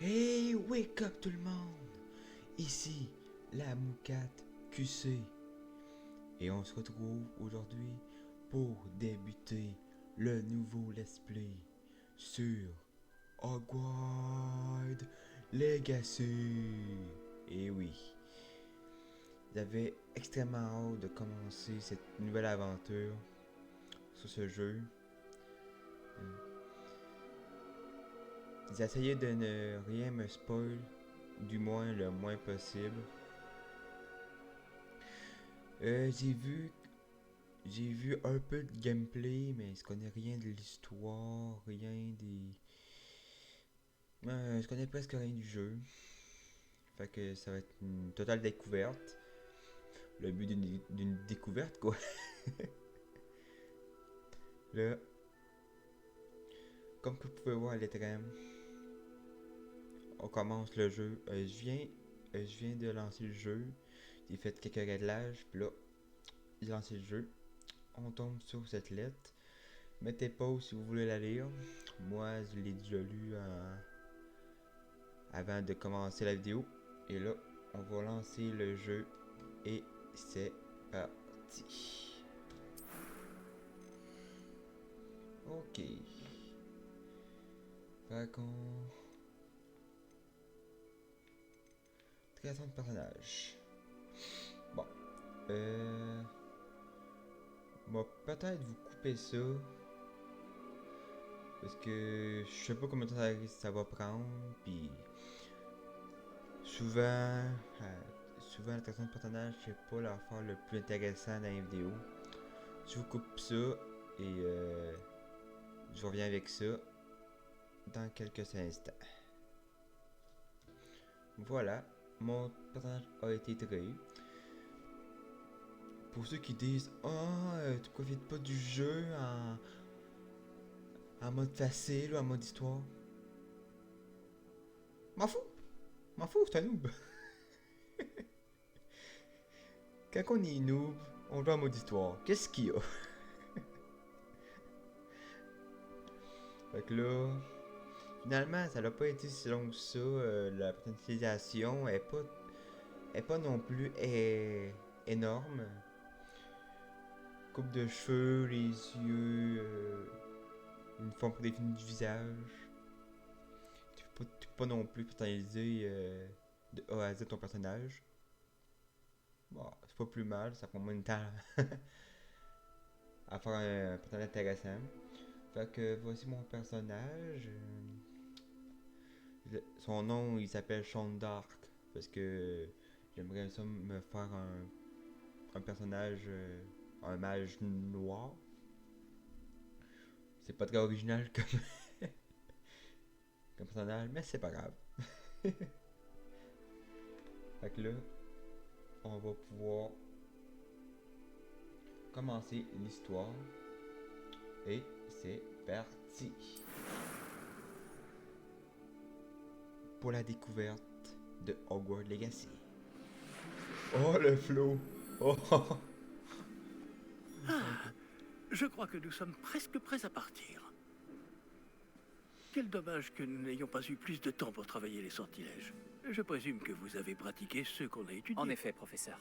Hey, wake up tout le monde! Ici, la Moucate QC. Et on se retrouve aujourd'hui pour débuter le nouveau let's play sur Hogwarts Legacy. Et oui, j'avais extrêmement hâte de commencer cette nouvelle aventure sur ce jeu. J'ai essayé de ne rien me spoil, du moins le moins possible. J'ai vu un peu de gameplay, mais je connais rien de l'histoire, rien des... je connais presque rien du jeu. Fait que ça va être une totale découverte. Le but d'une découverte, quoi. Là, comme que vous pouvez voir à l'écran, on commence le jeu. Je viens de lancer le jeu. J'ai fait quelques réglages, puis là, j'ai lancé le jeu. On tombe sur cette lettre. Mettez pause si vous voulez la lire. Moi, je l'ai déjà lu avant de commencer la vidéo. Et là, on va lancer le jeu. Et c'est parti. Ok. Fait qu'on... Création de personnage. Bon. On va peut-être vous couper ça. Parce que je sais pas combien de temps ça va prendre. Puis souvent, la création de personnage, c'est pas l'affaire le plus intéressant dans les vidéos. Je vous coupe ça et je reviens avec ça dans quelques instants. Voilà, mon personnage a été créé. Pour ceux qui disent tu profites pas du jeu en mode facile ou en mode histoire. M'en fous, c'est un noob. Quand on est noob, on joue en mode histoire. Qu'est-ce qu'il y a? Fait que là, finalement, ça n'a pas été si long que ça. La personnalisation est pas non plus énorme. Coupe de cheveux, les yeux, une forme prédéfinie du visage. Tu peux pas non plus personnaliser de A à Z ton personnage. Bon, c'est pas plus mal, ça prend moins de temps à faire un personnage intéressant. Fait que voici mon personnage. Son nom, il s'appelle Sean Dark. Parce que j'aimerais ça me faire un personnage, un mage noir. C'est pas très original comme personnage, mais c'est pas grave. Fait que là, on va pouvoir commencer l'histoire. Et c'est parti. Pour la découverte de Hogwarts Legacy. Oh le flow. Oh. Je crois que nous sommes presque prêts à partir. Quel dommage que nous n'ayons pas eu plus de temps pour travailler les sortilèges. Je présume que vous avez pratiqué ceux qu'on a étudiés. En effet, professeur.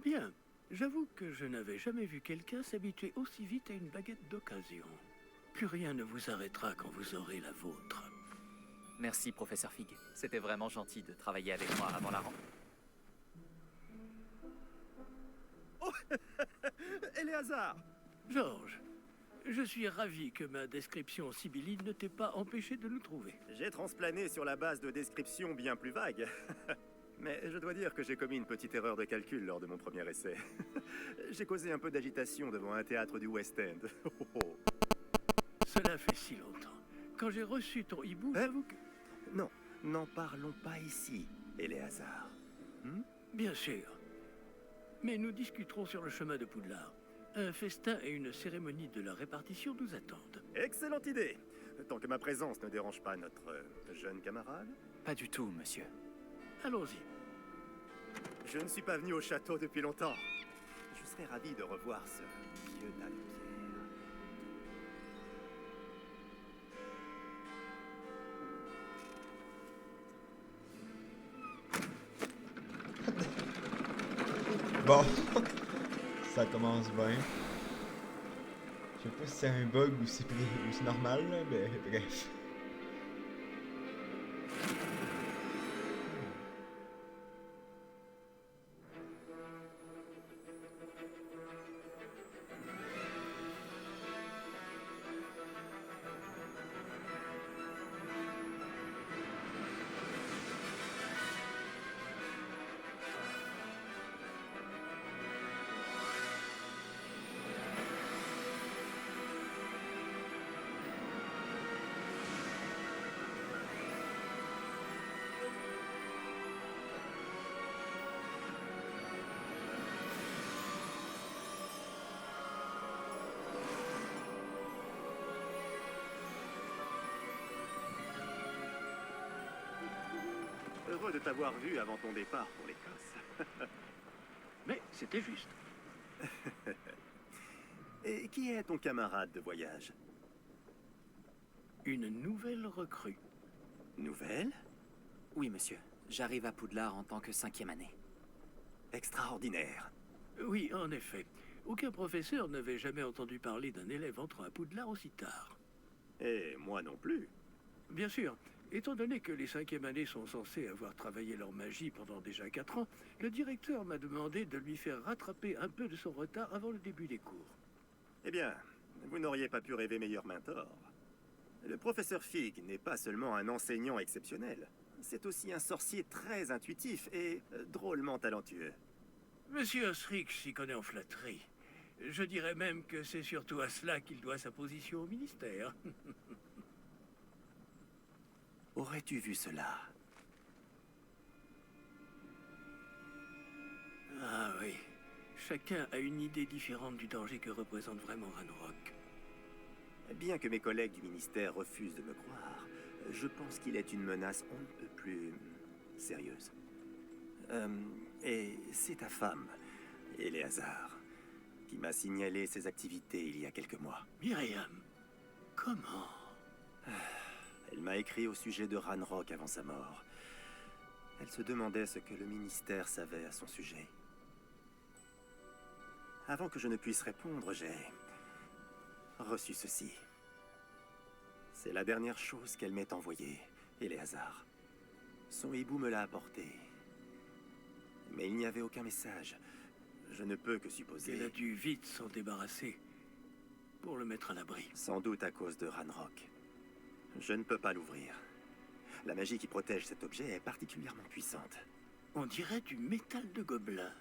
Bien. J'avoue que je n'avais jamais vu quelqu'un s'habituer aussi vite à une baguette d'occasion. Plus rien ne vous arrêtera quand vous aurez la vôtre. Merci, professeur Fig. C'était vraiment gentil de travailler avec moi avant la rentrée. Oh Éléazar! Georges, je suis ravi que ma description sibylline ne t'ait pas empêché de nous trouver. J'ai transplané sur la base de descriptions bien plus vagues. Mais je dois dire que j'ai commis une petite erreur de calcul lors de mon premier essai. J'ai causé un peu d'agitation devant un théâtre du West End. Cela fait si longtemps. Quand j'ai reçu ton hibou, j'avoue que... Non, n'en parlons pas ici, Éléazar. Bien sûr. Mais nous discuterons sur le chemin de Poudlard. Un festin et une cérémonie de la répartition nous attendent. Excellente idée. Tant que ma présence ne dérange pas notre jeune camarade. Pas du tout, monsieur. Allons-y. Je ne suis pas venu au château depuis longtemps. Je serais ravi de revoir ce vieux tas de pierre. Bon, ça commence bien. Je sais pas si c'est un bug ou ou c'est normal, là, mais bref. Heureux de t'avoir vu avant ton départ pour l'Écosse. Mais c'était juste. Et qui est ton camarade de voyage? Une nouvelle recrue. Nouvelle? Oui, monsieur. J'arrive à Poudlard en tant que 5e année. Extraordinaire. Oui, en effet. Aucun professeur n'avait jamais entendu parler d'un élève entrant à Poudlard aussi tard. Et moi non plus. Bien sûr, étant donné que les 5e années sont censées avoir travaillé leur magie pendant déjà 4 ans, le directeur m'a demandé de lui faire rattraper un peu de son retard avant le début des cours. Eh bien, vous n'auriez pas pu rêver meilleur mentor. Le professeur Fig n'est pas seulement un enseignant exceptionnel, c'est aussi un sorcier très intuitif et drôlement talentueux. Monsieur Osric s'y connaît en flatterie. Je dirais même que c'est surtout à cela qu'il doit sa position au ministère. Aurais-tu vu cela? Ah oui, chacun a une idée différente du danger que représente vraiment Ranrock. Bien que mes collègues du ministère refusent de me croire, je pense qu'il est une menace on ne peut plus sérieuse. Et c'est ta femme, Éléazar, qui m'a signalé ses activités il y a quelques mois. Myriam, comment? Elle m'a écrit au sujet de Ranrock avant sa mort. Elle se demandait ce que le ministère savait à son sujet. Avant que je ne puisse répondre, j'ai reçu ceci. C'est la dernière chose qu'elle m'ait envoyée, Éléazar. Son hibou me l'a apporté. Mais il n'y avait aucun message. Je ne peux que supposer... Elle a dû vite s'en débarrasser pour le mettre à l'abri. Sans doute à cause de Ranrock. Je ne peux pas l'ouvrir. La magie qui protège cet objet est particulièrement puissante. On dirait du métal de gobelin.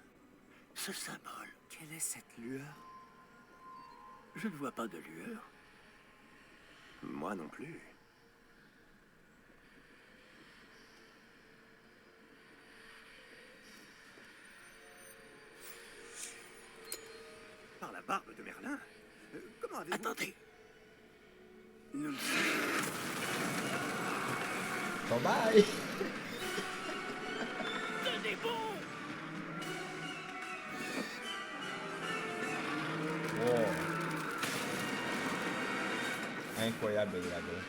Ce symbole. Quelle est cette lueur? Je ne vois pas de lueur. Moi non plus. Par la barbe de Merlin? Comment avez-vous... Attendez. Nous... Bon, bye! Tenez bon! Wow. Incroyable le dragon.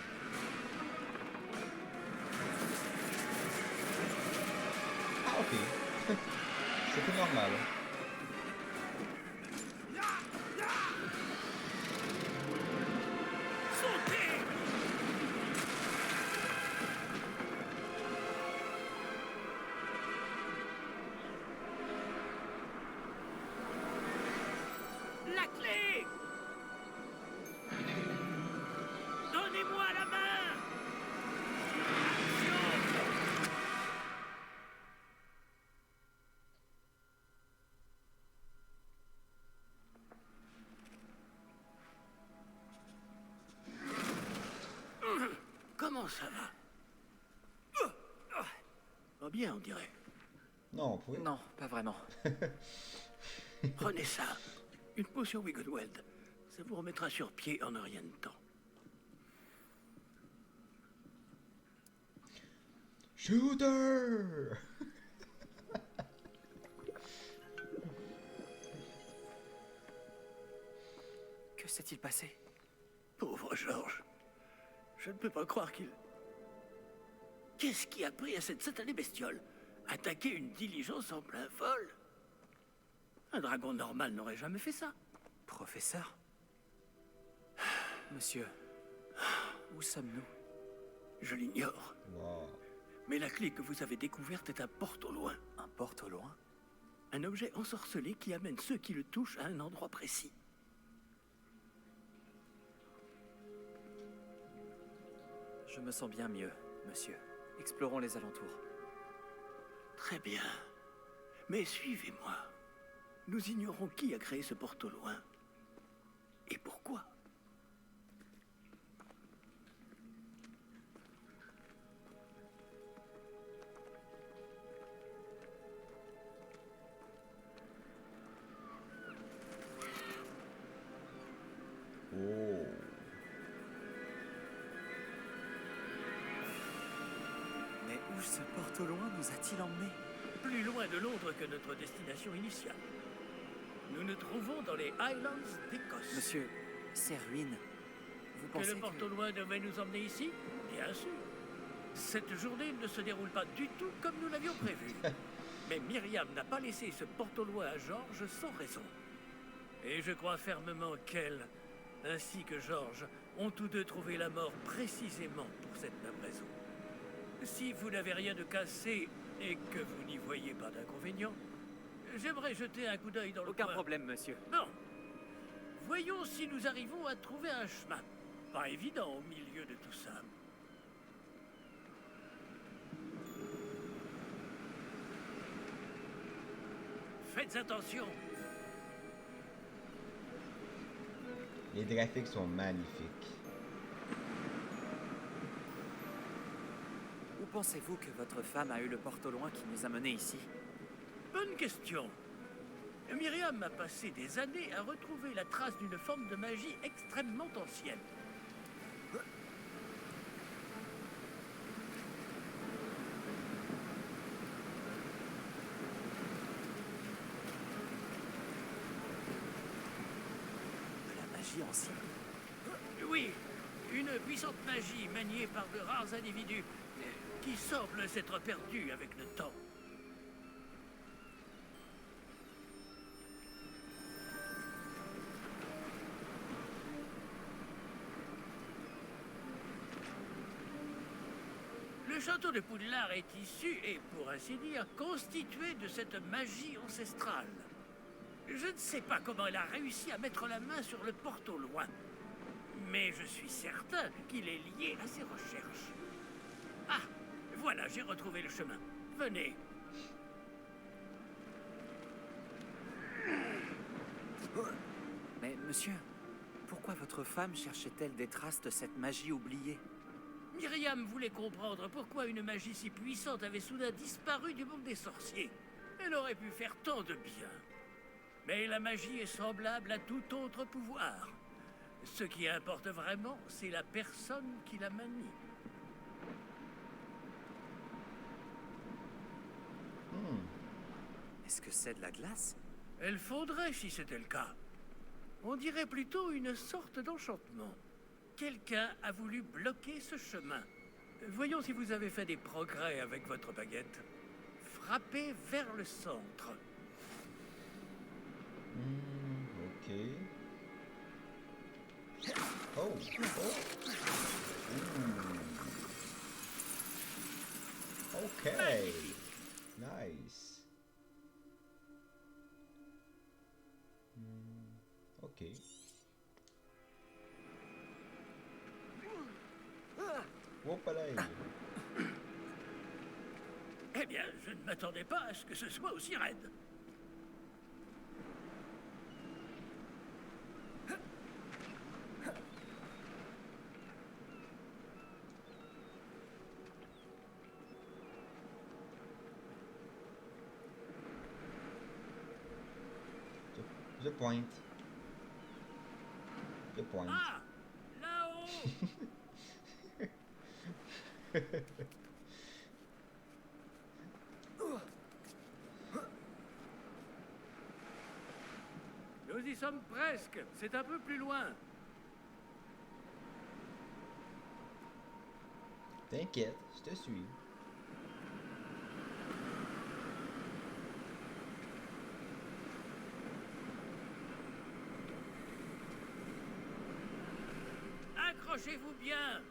Ah, ok. C'était normal. Sautez! La clé! Donnez-moi la main! Comment ça va? Pas bien, on dirait. Non, vous pouvez. Non, pas vraiment. Prenez ça. Une potion Wiggleweld. Ça vous remettra sur pied en un rien de temps. Shooter! Que s'est-il passé? Pauvre Georges. Je ne peux pas croire qu'il... Qu'est-ce qui a pris à cette satanée bestiole? Attaquer une diligence en plein vol? Un dragon normal n'aurait jamais fait ça. Professeur? Monsieur, où sommes-nous? Je l'ignore. Wow. Mais la clé que vous avez découverte est un porte au loin. Un porte au loin? Un objet ensorcelé qui amène ceux qui le touchent à un endroit précis. Je me sens bien mieux, monsieur. Explorons les alentours. Très bien. Mais suivez-moi. Nous ignorons qui a créé ce porte au loin. Et pourquoi. Oh. Mais où ce porte au loin nous a-t-il emmenés? Plus loin de Londres que notre destination initiale. Nous nous trouvons dans les Highlands d'Écosse. Monsieur, ces ruines, vous Que pensez le porte au loin devait nous emmener ici? Bien sûr. Cette journée ne se déroule pas du tout comme nous l'avions prévu. Mais Myriam n'a pas laissé ce porte au loin à George sans raison. Et je crois fermement qu'elle, ainsi que George, ont tous deux trouvé la mort précisément pour cette même raison. Si vous n'avez rien de cassé et que vous n'y voyez pas d'inconvénient, j'aimerais jeter un coup d'œil dans le Aucun coin. problème, monsieur. Bon. Voyons si nous arrivons à trouver un chemin. Pas évident au milieu de tout ça. Faites attention. Les graphiques sont magnifiques. Où pensez-vous que votre femme a eu le porte au loin qui nous a menés ici? Bonne question. Myriam a passé des années à retrouver la trace d'une forme de magie extrêmement ancienne. De la magie ancienne? Oui, une puissante magie maniée par de rares individus qui semble s'être perdue avec le temps. Le château de Poudlard est issu et, pour ainsi dire, constitué de cette magie ancestrale. Je ne sais pas comment elle a réussi à mettre la main sur le porte au loin. Mais je suis certain qu'il est lié à ses recherches. Ah, voilà, j'ai retrouvé le chemin. Venez. Mais monsieur, pourquoi votre femme cherchait-elle des traces de cette magie oubliée? Myriam voulait comprendre pourquoi une magie si puissante avait soudain disparu du monde des sorciers. Elle aurait pu faire tant de bien. Mais la magie est semblable à tout autre pouvoir. Ce qui importe vraiment, c'est la personne qui la manie. Est-ce que c'est de la glace? Elle fondrait si c'était le cas. On dirait plutôt une sorte d'enchantement. Quelqu'un a voulu bloquer ce chemin. Voyons si vous avez fait des progrès avec votre baguette. Frappez vers le centre. Ok. Oh, oh. Ok. Nice. Ok. Whoopalaï. Eh bien, je ne m'attendais pas à ce que ce soit aussi raide. The point. The point. Ah, là-haut. Nous y sommes presque. C'est un peu plus loin. T'inquiète, je te suis. Accrochez-vous bien.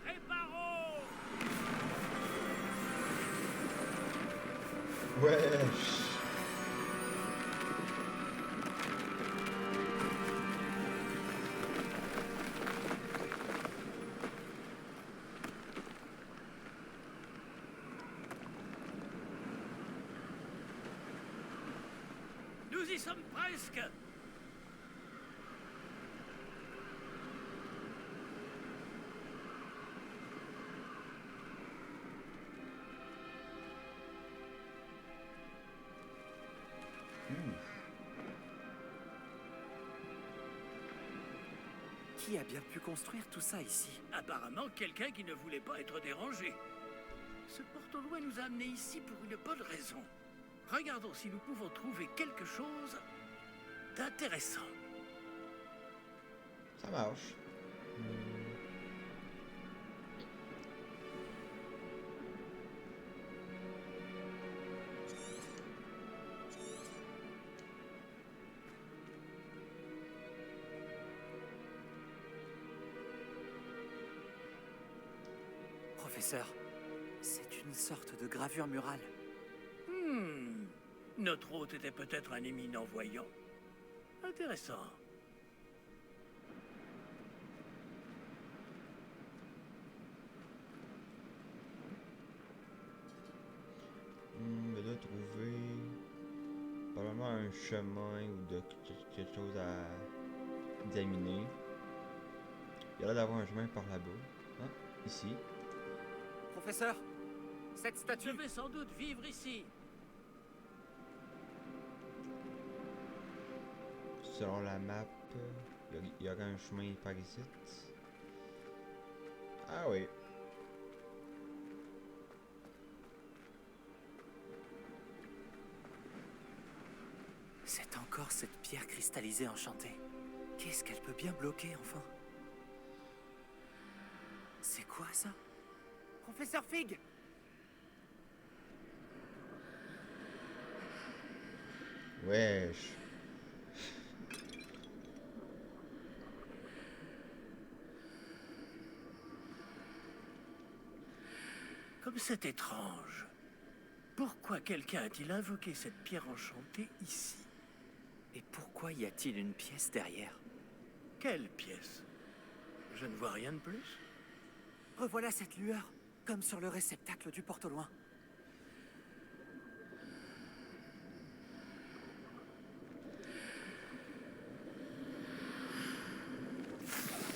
Préparons. Wesh! Nous y sommes presque. Qui a bien pu construire tout ça ici? Apparemment, quelqu'un qui ne voulait pas être dérangé. Ce porte-loin nous a amenés ici pour une bonne raison. Regardons si nous pouvons trouver quelque chose d'intéressant. Ça marche. Professeur, c'est une sorte de gravure murale. Notre hôte était peut-être un éminent voyant. Intéressant. Je dois trouver probablement un chemin ou de quelque chose à examiner. Il y a l'air d'avoir un chemin par là-bas. Ah, ici. Professeur, cette Je statue... vais sans doute vivre ici. Selon la map, il y aura un chemin par ici. Ah oui. C'est encore cette pierre cristallisée enchantée. Qu'est-ce qu'elle peut bien bloquer, enfin? C'est quoi, ça? Professeur Fig! Wesh. Comme c'est étrange. Pourquoi quelqu'un a-t-il invoqué cette pierre enchantée ici? Et pourquoi y a-t-il une pièce derrière? Quelle pièce? Je ne vois rien de plus. Revoilà cette lueur, comme sur le réceptacle du porte-au-loin.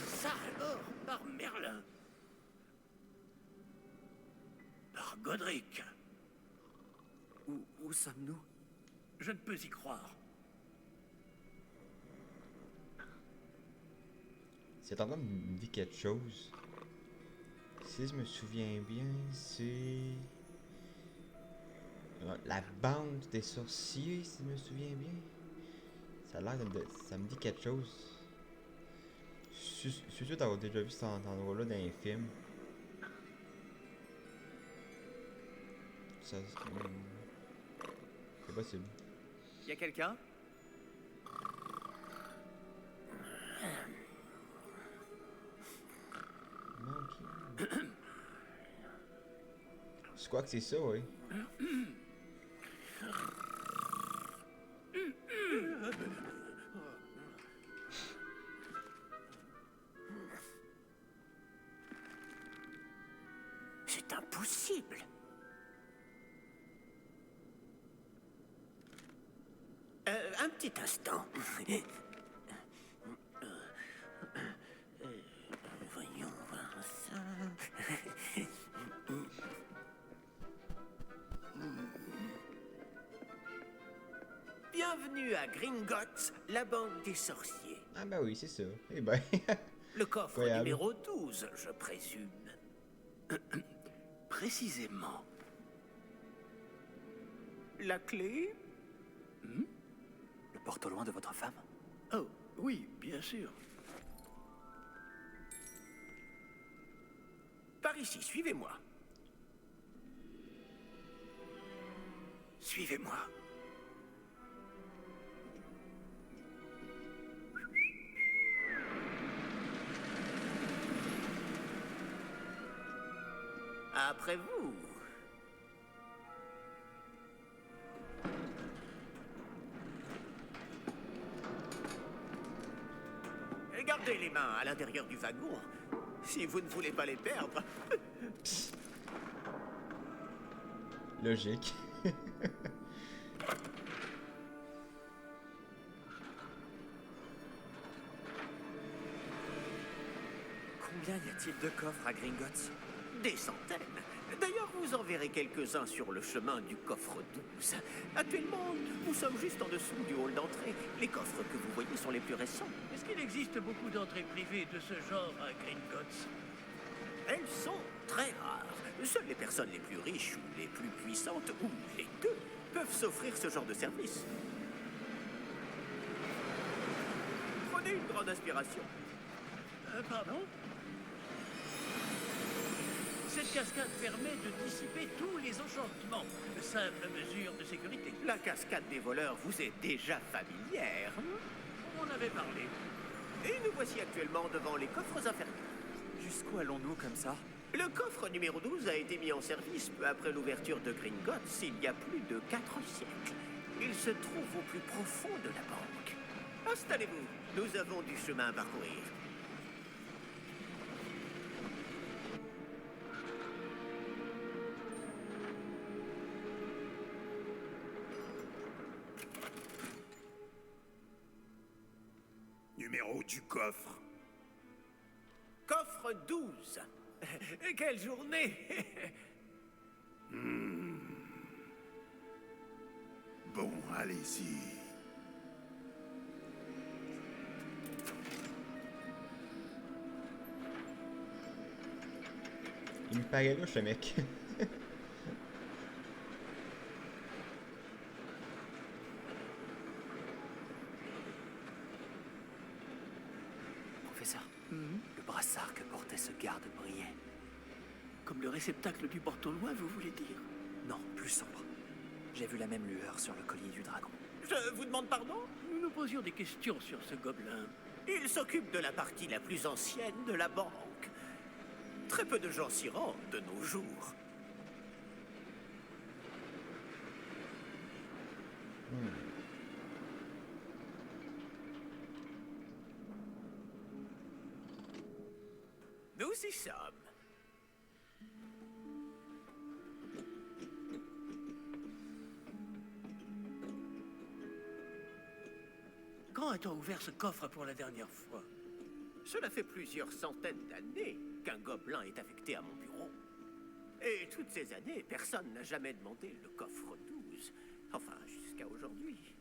Ça alors, par Merlin. Par Godric. Où sommes-nous? Je ne peux y croire. Cet endroit me dit quelque chose. Si je me souviens bien, c'est la bande des sorciers, si je me souviens bien. Ça a l'air de... ça me dit quelque chose. Je suis sûr d'avoir déjà vu cet endroit-là dans les films. Ça, c'est possible. Y a quelqu'un? Ok. Je crois que c'est ça, oui. C'est impossible. Un petit instant. Voyons voir ça. Bienvenue à Gringotts, la banque des sorciers. Ah bah oui, c'est ça. Eh ben... Le coffre Incroyable. numéro 12, je présume. Précisément. La clé? Le porte-au-loin de votre femme? Oh, oui, bien sûr. Par ici, suivez-moi. Suivez-moi. Après vous. Et gardez les mains à l'intérieur du wagon, si vous ne voulez pas les perdre. Logique. Combien y a-t-il de coffres à Gringotts? Des centaines. D'ailleurs, vous en verrez quelques-uns sur le chemin du coffre 12. Actuellement, nous sommes juste en dessous du hall d'entrée. Les coffres que vous voyez sont les plus récents. Est-ce qu'il existe beaucoup d'entrées privées de ce genre à Gringotts? Elles sont très rares. Seules les personnes les plus riches ou les plus puissantes, ou les deux, peuvent s'offrir ce genre de service. Prenez une grande inspiration. Pardon? Cette cascade permet de dissiper tous les enchantements. Simple mesure de sécurité. La cascade des voleurs vous est déjà familière. On en avait parlé. Et nous voici actuellement devant les coffres inférieurs. Jusqu'où allons-nous comme ça? Le coffre numéro 12 a été mis en service peu après l'ouverture de Gringotts il y a plus de 4 siècles. Il se trouve au plus profond de la banque. Installez-vous, nous avons du chemin à parcourir. Numéro du coffre. Coffre 12. Quelle journée! Bon, allez-y. Il me paraît louche, le mec. Professeur, le brassard que portait ce garde brillait. Comme le réceptacle du porte-au-loin, vous voulez dire? Non, plus sombre. J'ai vu la même lueur sur le collier du dragon. Je vous demande pardon? Nous nous posions des questions sur ce gobelin. Il s'occupe de la partie la plus ancienne de la banque. Très peu de gens s'y rendent de nos jours. Nous y sommes. Quand a-t-on ouvert ce coffre pour la dernière fois? Cela fait plusieurs centaines d'années qu'un gobelin est affecté à mon bureau. Et toutes ces années, personne n'a jamais demandé le coffre 12. Enfin, jusqu'à aujourd'hui.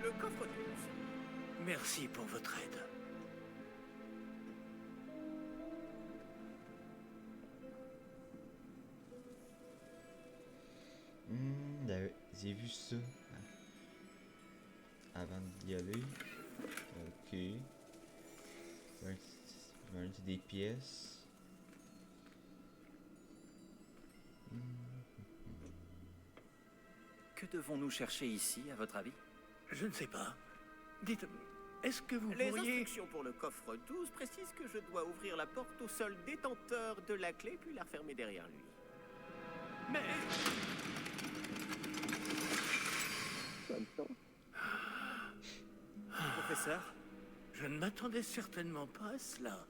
Le coffre 12. Merci pour votre aide. J'ai vu ça avant d'y aller. Ok. C'est des pièces. Que devons-nous chercher ici, à votre avis? Je ne sais pas. Dites, est-ce que vous Les pourriez... instructions pour le coffre 12 précisent que je dois ouvrir la porte au seul détenteur de la clé puis la refermer derrière lui. Mais... Professeur? Je ne m'attendais certainement pas à cela.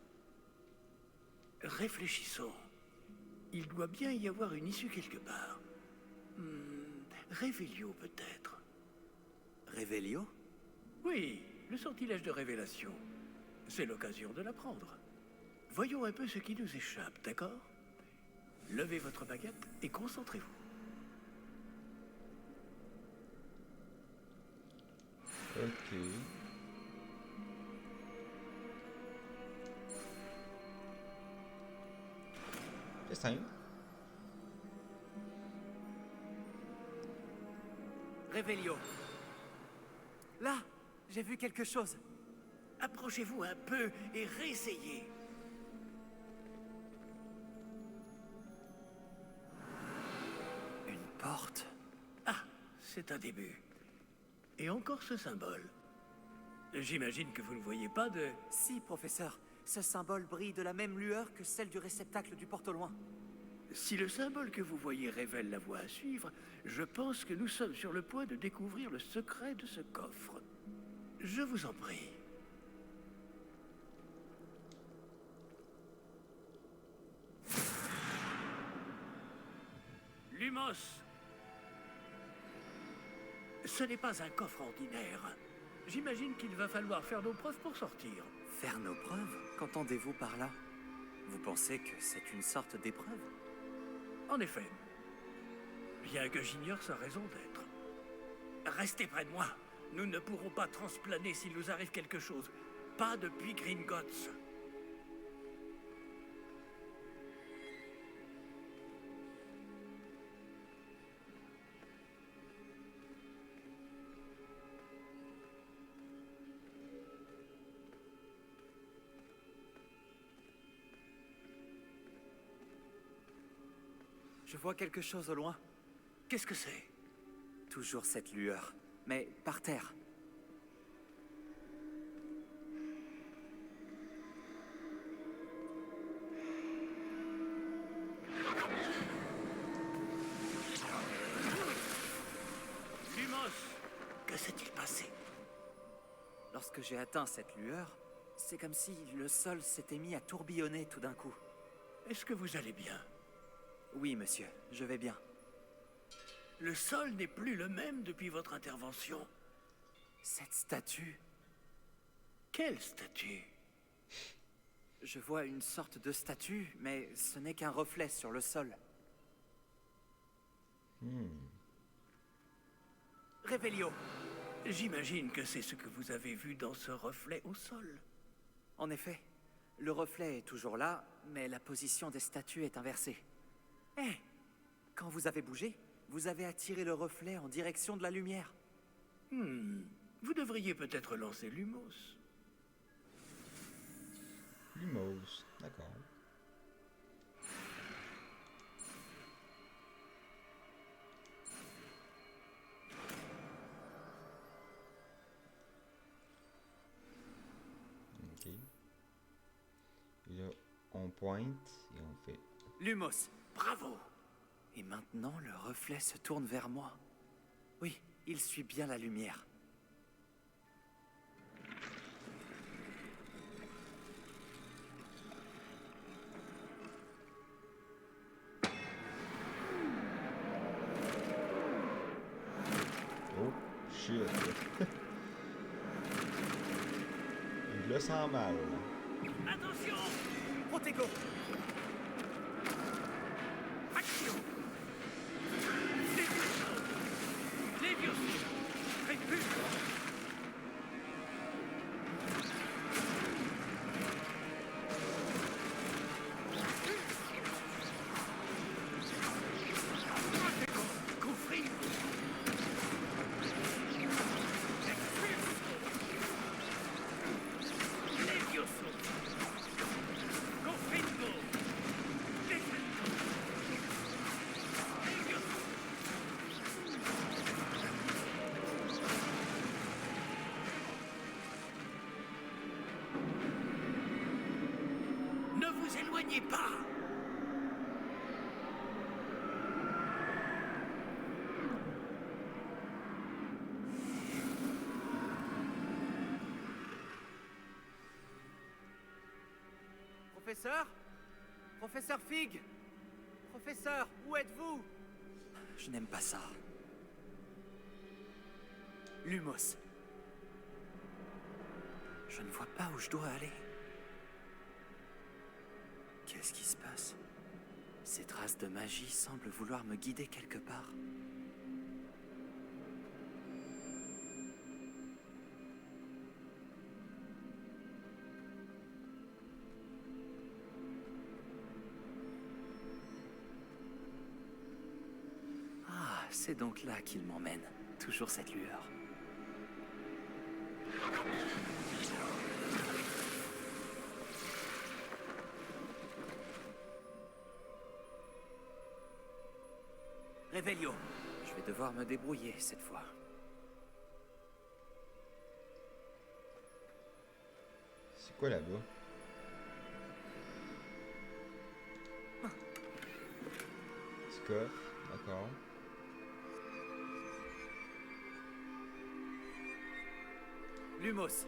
Réfléchissons. Il doit bien y avoir une issue quelque part. Révélio, peut-être. Révélio? Oui, le sortilège de révélation. C'est l'occasion de l'apprendre. Voyons un peu ce qui nous échappe, d'accord? Levez votre baguette et concentrez-vous. Ok. C'est simple. Révélio. Là, j'ai vu quelque chose. Approchez-vous un peu et réessayez. Une porte. Ah, c'est un début. Et encore ce symbole. J'imagine que vous ne voyez pas de... Si, professeur. Ce symbole brille de la même lueur que celle du réceptacle du porte au loin. Si le symbole que vous voyez révèle la voie à suivre, je pense que nous sommes sur le point de découvrir le secret de ce coffre. Je vous en prie. Lumos! Ce n'est pas un coffre ordinaire. J'imagine qu'il va falloir faire nos preuves pour sortir. Faire nos preuves? Qu'entendez-vous par là? Vous pensez que c'est une sorte d'épreuve? En effet. Bien que j'ignore sa raison d'être. Restez près de moi. Nous ne pourrons pas transplaner s'il nous arrive quelque chose. Pas depuis Gringotts. Je vois quelque chose au loin. Qu'est-ce que c'est? Toujours cette lueur, mais par terre. Lumos! Que s'est-il passé? Lorsque j'ai atteint cette lueur, c'est comme si le sol s'était mis à tourbillonner tout d'un coup. Est-ce que vous allez bien? Oui, monsieur, je vais bien. Le sol n'est plus le même depuis votre intervention. Cette statue, Quelle statue? je vois une sorte de statue, mais ce n'est qu'un reflet sur le sol. Revelio. J'imagine que c'est ce que vous avez vu dans ce reflet au sol. En effet, le reflet est toujours là, mais la position des statues est inversée. Eh, quand vous avez bougé, vous avez attiré le reflet en direction de la lumière. Vous devriez peut-être lancer Lumos. Lumos, d'accord. Ok. Et là, on pointe et on fait... Lumos. Bravo! Et maintenant, le reflet se tourne vers moi. Oui, il suit bien la lumière. Oh, shit. Il le sent mal. Attention! Protego! Action! Levioso! Répulse! Confrit! Levioso! Confringo! Defendo! Levioso! Ne vous éloignez pas! Professeur? Professeur Fig? Professeur, où êtes-vous? Je n'aime pas ça. Lumos. Je ne vois pas où je dois aller. Qu'est-ce qui se passe? Ces traces de magie semblent vouloir me guider quelque part. Ah, c'est donc là qu'il m'emmène. Toujours cette lueur. Revelio, je Je vais devoir me débrouiller cette fois. C'est quoi là-bas? Petit coffre, d'accord. Lumos.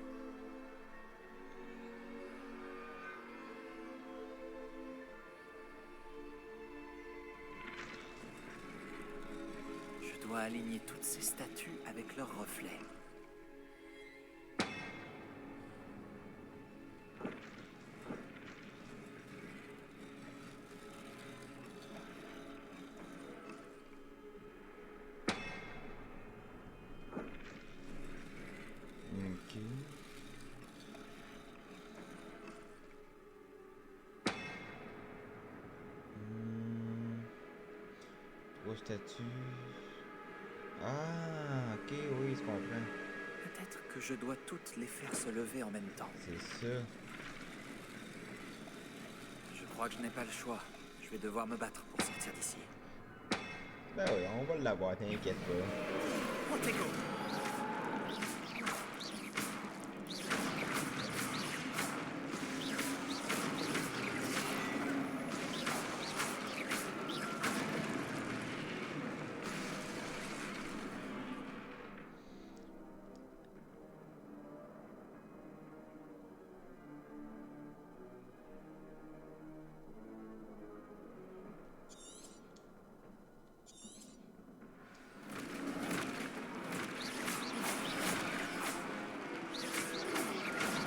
Je dois aligner toutes ces statues avec leurs reflets. Ok. Trois statues. Ah, ok, oui, je comprends. Peut-être que je dois toutes les faire se lever en même temps. C'est ça. Je crois que je n'ai pas le choix. Je vais devoir me battre pour sortir d'ici. Ben oui, on va l'avoir, t'inquiète pas. Protego!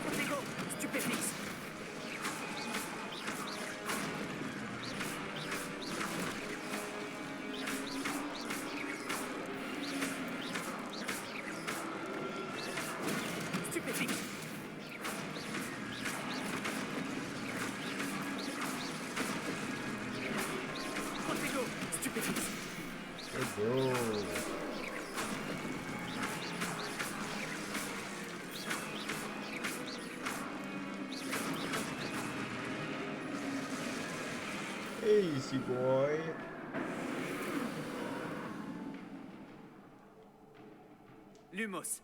Protego! Stupéfixe! Stupéfixe! Protego! Stupéfixe! Let's go. Hey, easy boy. Lumos.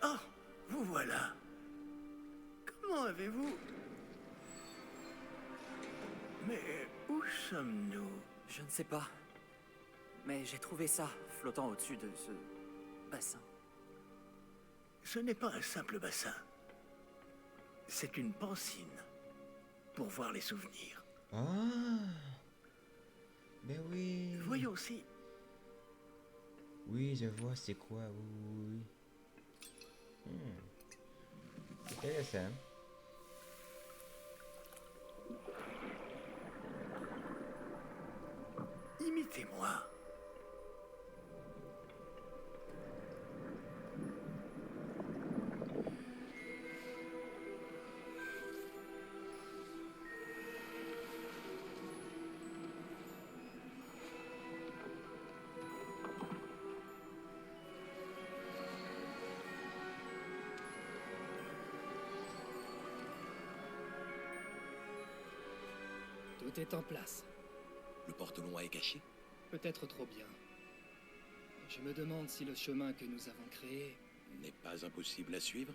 Oh, vous voilà. Comment avez-vous... Mais où sommes-nous? Je ne sais pas. Mais j'ai trouvé ça, flottant au-dessus de ce bassin. Ce n'est pas un simple bassin. C'est une pancine. Pour voir les souvenirs. Ah. Ben oui. Voyons si... Oui, je vois c'est quoi, oui. Intéressant. Imitez-moi. Tout est en place. Le porte-longue est caché. Peut-être trop bien. Je me demande si le chemin que nous avons créé... N'est pas impossible à suivre.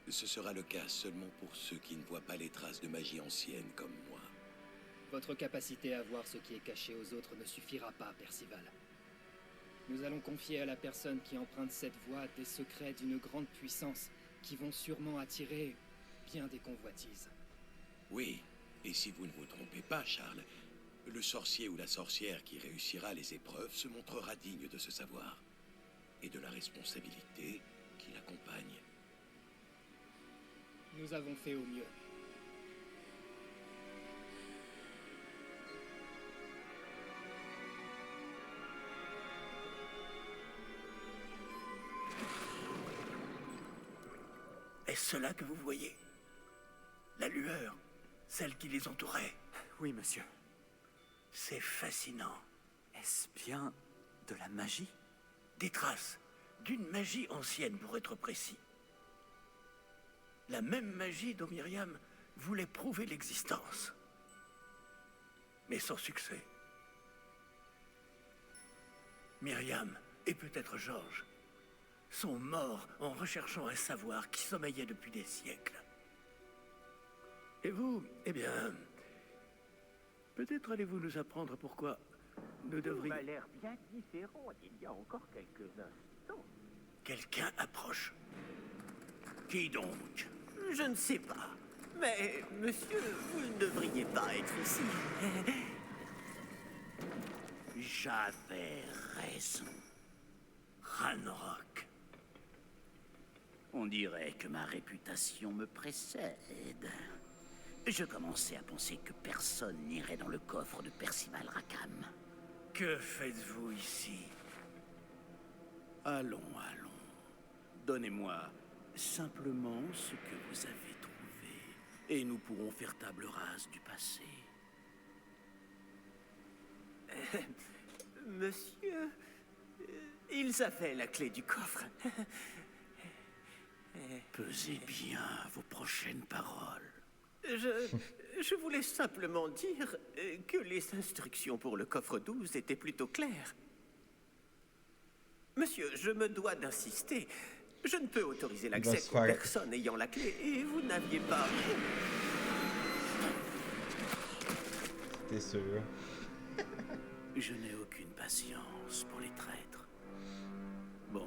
Ce sera le cas seulement pour ceux qui ne voient pas les traces de magie ancienne comme moi. Votre capacité à voir ce qui est caché aux autres ne suffira pas, Percival. Nous allons confier à la personne qui emprunte cette voie des secrets d'une grande puissance qui vont sûrement attirer bien des convoitises. Oui, et si vous ne vous trompez pas, Charles, le sorcier ou la sorcière qui réussira les épreuves se montrera digne de ce savoir et de la responsabilité qui l'accompagne. Nous avons fait au mieux. Est-ce cela que vous voyez? La lueur, celle qui les entourait. Oui, monsieur. C'est fascinant. Est-ce bien de la magie? Des traces d'une magie ancienne, pour être précis. La même magie dont Myriam voulait prouver l'existence. Mais sans succès. Myriam, et peut-être Georges, sont morts en recherchant un savoir qui sommeillait depuis des siècles. Et vous, eh bien, peut-être allez-vous nous apprendre pourquoi nous devrions... a l'air bien différent d'il y a encore quelques instants. Quelqu'un approche. Qui donc? Je ne sais pas. Mais, monsieur, vous ne devriez pas être ici. J'avais raison. Ranrock. On dirait que ma réputation me précède. Je commençais à penser que personne n'irait dans le coffre de Percival Rackham. Que faites-vous ici? Allons. Donnez-moi simplement ce que vous avez trouvé. Et nous pourrons faire table rase du passé. Monsieur, ils avaient la clé du coffre. Pesez bien vos prochaines paroles. Je voulais simplement dire que les instructions pour le coffre 12 étaient plutôt claires. Monsieur, je me dois d'insister. Je ne peux autoriser l'accès se aux faire- personnes ayant la clé et vous n'aviez pas... T'es sûr? Je n'ai aucune patience pour les traîtres. Bon.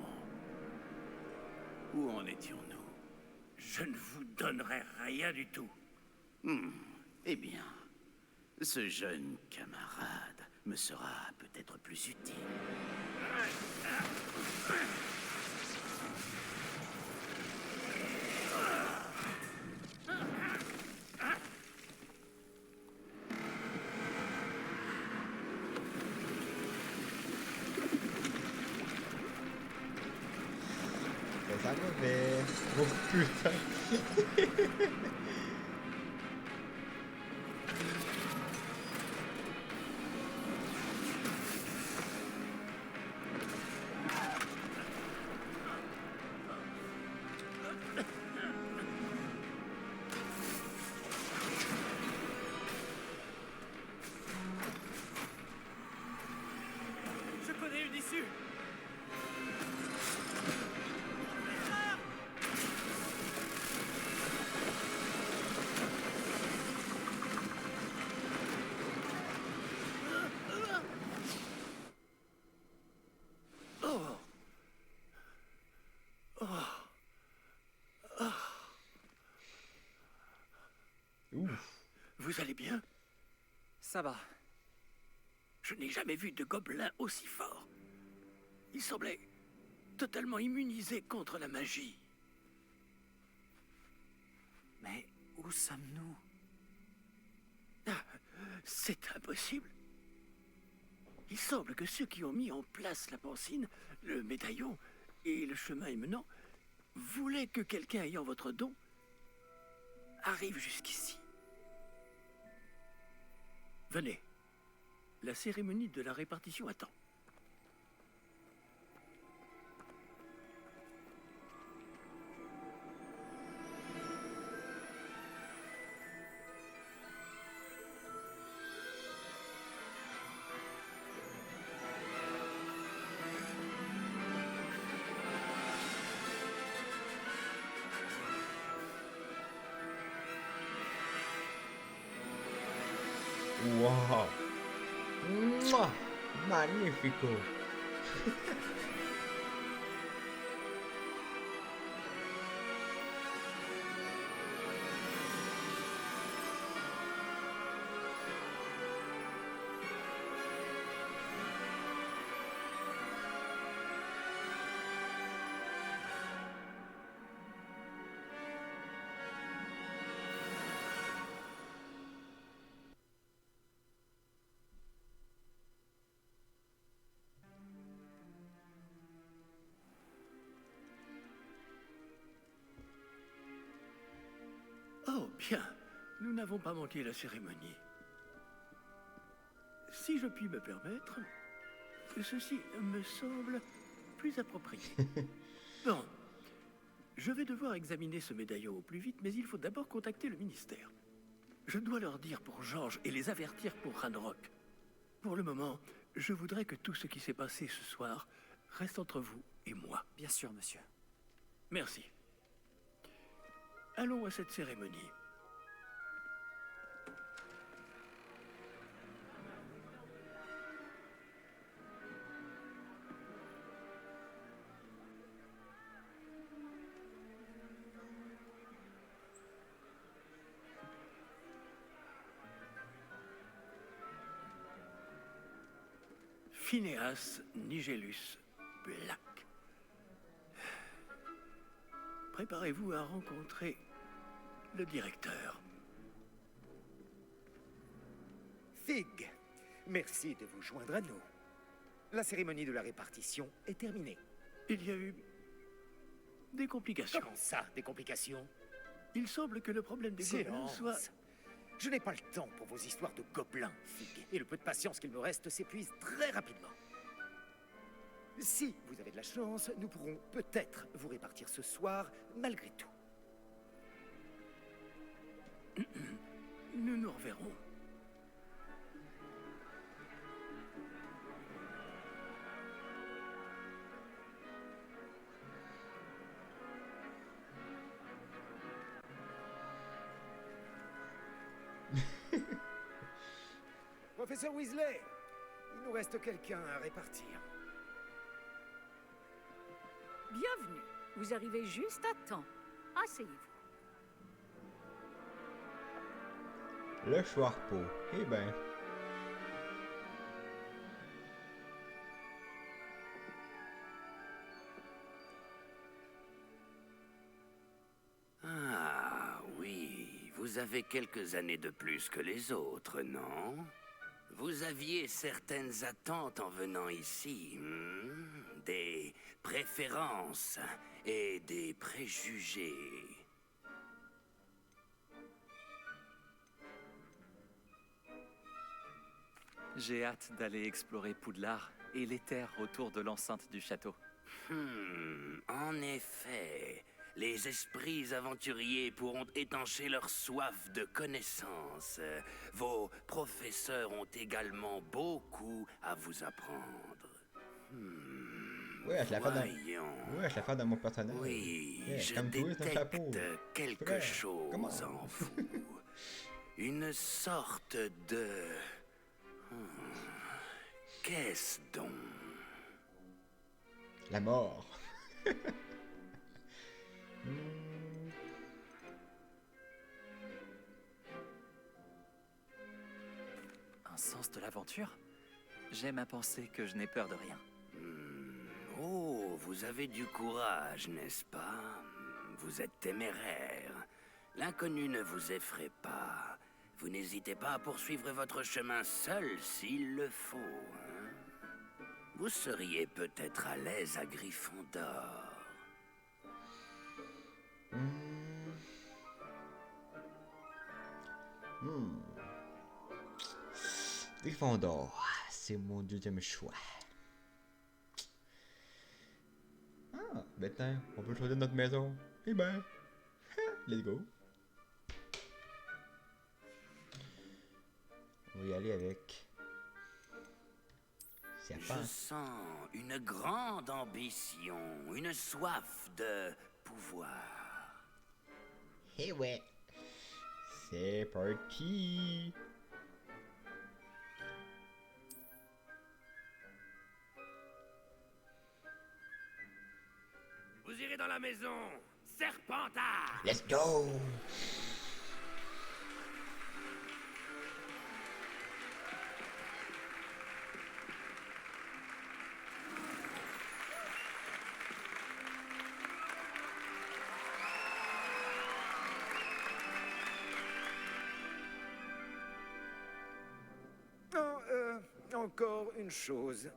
Où en étions-nous? Je ne vous donnerai rien du tout. Eh bien, ce jeune camarade me sera peut-être plus utile. Ben, ça mauvais. Oh putain. Je connais une issue. Ouf. Vous allez bien? Ça va. Je n'ai jamais vu de gobelin aussi fort. Il semblait totalement immunisé contre la magie. Mais où sommes-nous? Ah, c'est impossible. Il semble que ceux qui ont mis en place la pancine, le médaillon et le chemin émenant voulaient que quelqu'un ayant votre don arrive jusqu'ici. Venez. La cérémonie de la répartition attend. Wow! Mouah! Magnifico! Oh, bien. Nous n'avons pas manqué la cérémonie. Si je puis me permettre, ceci me semble plus approprié. Bon, je vais devoir examiner ce médaillon au plus vite, mais il faut d'abord contacter le ministère. Je dois leur dire pour George et les avertir pour Ranrock. Pour le moment, je voudrais que tout ce qui s'est passé ce soir reste entre vous et moi. Bien sûr, monsieur. Merci. Allons à cette cérémonie. Phineas Nigellus Black. Préparez-vous à rencontrer le directeur. Fig, merci de vous joindre à nous. La cérémonie de la répartition est terminée. Il y a eu des complications. Comment ça, des complications? Il semble que le problème des gobelins Silence. soit... Je n'ai pas le temps pour vos histoires de gobelins, Fig. Et le peu de patience qu'il me reste s'épuise très rapidement. Si vous avez de la chance, nous pourrons peut-être vous répartir ce soir, malgré tout. Nous nous reverrons. Professeur Weasley, il nous reste quelqu'un à répartir. Bienvenue. Vous arrivez juste à temps. Asseyez-vous. Le Schwarpo. Eh ben. Ah oui, vous avez quelques années de plus que les autres, non? Vous aviez certaines attentes en venant ici, des préférences et des préjugés. J'ai hâte d'aller explorer Poudlard et les terres autour de l'enceinte du château. En effet, les esprits aventuriers pourront étancher leur soif de connaissances. Vos professeurs ont également beaucoup à vous apprendre. Ouais, je la fais Voyons. dans... Ouais, je la fais dans mon personnage. Oui, Yeah, je comme toi, c'est un chapeau. détecte quelque Ouais, chose comment? en vous. Une sorte de... Qu'est-ce donc? La mort. Un sens de l'aventure? J'aime à penser que je n'ai peur de rien. Oh, vous avez du courage, n'est-ce pas? Vous êtes téméraire. L'inconnu ne vous effraie pas. Vous n'hésitez pas à poursuivre votre chemin seul s'il le faut. Hein? Vous seriez peut-être à l'aise à Gryffondor. Gryffondor, c'est mon deuxième choix. Ah, ben tiens, on peut choisir notre maison. Eh ben, let's go. On va y aller avec... Je sens une grande ambition, une soif de pouvoir. Eh ouais. C'est parti. Vous irez dans la maison Serpentard. Let's go! Encore une chose.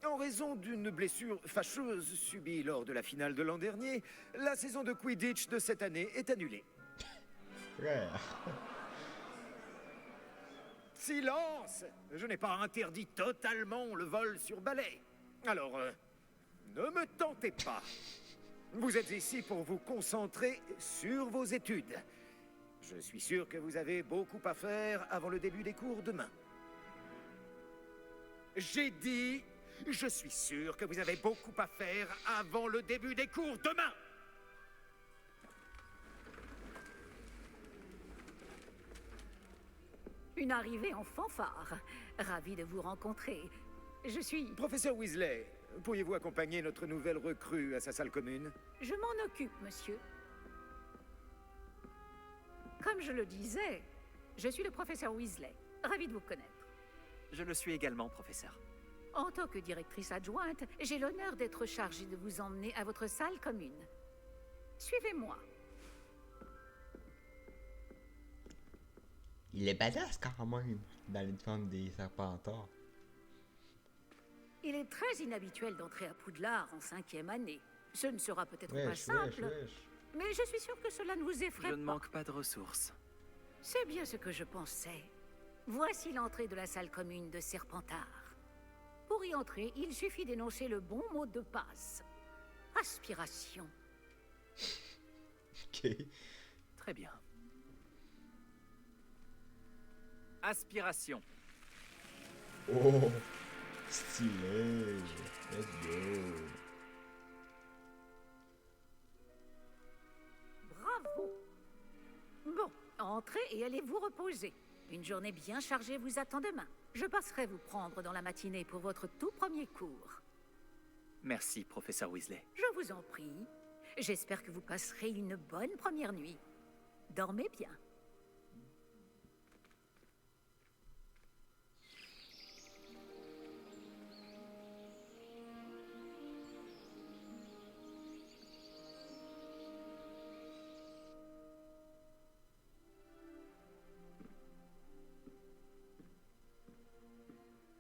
En raison d'une blessure fâcheuse subie lors de la finale de l'an dernier, la saison de Quidditch de cette année est annulée. Frère. Silence! Je n'ai pas interdit totalement le vol sur balai. Alors, ne me tentez pas. Vous êtes ici pour vous concentrer sur vos études. Je suis sûr que vous avez beaucoup à faire avant le début des cours demain. J'ai dit, je suis sûr que vous avez beaucoup à faire avant le début des cours demain. Une arrivée en fanfare. Ravi de vous rencontrer. Je suis... Professeur Weasley, pourriez-vous accompagner notre nouvelle recrue à sa salle commune? Je m'en occupe, monsieur. Comme je le disais, je suis le professeur Weasley. Ravi de vous connaître. Je le suis également, professeur. En tant que directrice adjointe, j'ai l'honneur d'être chargée de vous emmener à votre salle commune. Suivez-moi. Il est badass quand même dans l'uniforme des Serpentards. Il est très inhabituel d'entrer à Poudlard en 5e année. Ce ne sera peut-être pas simple, mais je suis sûre que cela ne vous effraie pas. Je ne manque pas de ressources. C'est bien ce que je pensais. Voici l'entrée de la salle commune de Serpentard. Pour y entrer, il suffit d'énoncer le bon mot de passe. Aspiration. Ok. Très bien. Aspiration. Oh! Stylé! Let's go! Bravo! Bon, entrez et allez vous reposer. Une journée bien chargée vous attend demain. Je passerai vous prendre dans la matinée pour votre tout premier cours. Merci, professeur Weasley. Je vous en prie. J'espère que vous passerez une bonne première nuit. Dormez bien.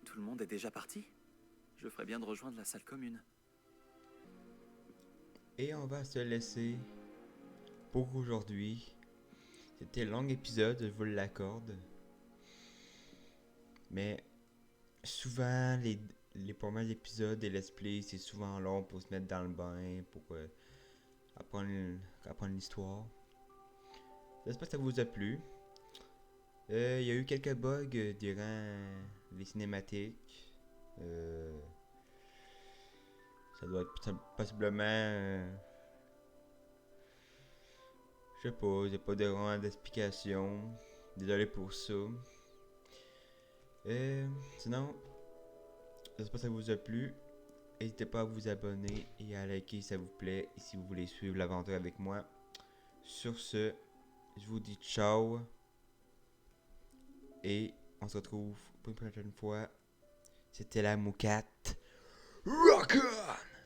Tout le monde est déjà parti? Je ferais bien de rejoindre la salle commune. Et on va se laisser pour aujourd'hui. C'était un long épisode, je vous l'accorde. Mais souvent, les premiers épisodes des Let's Play, c'est souvent long pour se mettre dans le bain, pour apprendre l'histoire. J'espère que ça vous a plu. Il y a eu quelques bugs durant les cinématiques. Ça doit être possiblement... je sais pas, j'ai pas de grande explication. Désolé pour ça. Sinon, j'espère que ça vous a plu. N'hésitez pas à vous abonner et à liker si ça vous plaît. Et si vous voulez suivre l'aventure avec moi. Sur ce, je vous dis ciao. Et on se retrouve pour une prochaine fois. C'était la Moucate. Rock on!